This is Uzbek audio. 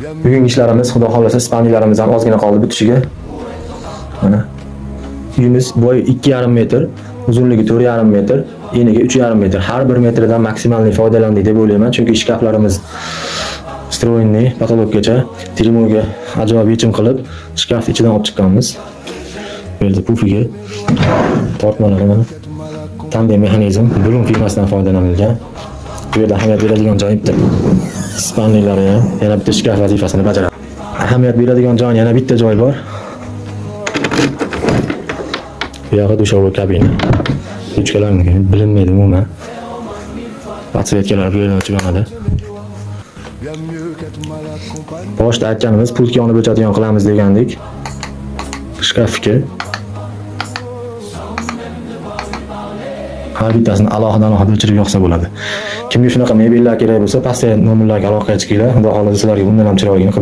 Bugungi ishlarimiz, xudo xolasa, spaniyalarimiz ham ozgina qoldi bitishiga. Mana uyimiz bo'yi 2,5 metr, uzunligi 4,5 metr, eniga 3,5 metr. Har 1 metrdan maksimal foydalandik deb o'ylayman, chunki shkaflarimiz stroyinli patologgacha termoga ajoyib yechim qilib, shkaf ichidan olib chiqqanmiz. Bu yerda pufiga tortmalar mana tandem mexanizm Blum firmasidan foydalanilgan. Bu yerda ahamiyat beradigan joyi bitta spanlilari ham yana bitta shkaf vazifasini bajaradi. Ahamiyat beradigan joyi yana bitta joy bor. Bu yoqda dushovый kabina. Ruchkalarniki bilinmaydi umuman. Podsvetkalar bu yerdan o'chib yonadi. Boshda aytganimiz pultga yonib o'chadigan qilamiz degandik. Shkafga har bittasini alohida o'chirib yoqsa bo'ladi. Kimga shunaqa mebellar kerak bo'lsa, pastga nomerlarga aloqa qilinglar. Xudo xolasa sizlarga bundan ham chiroyligini qilib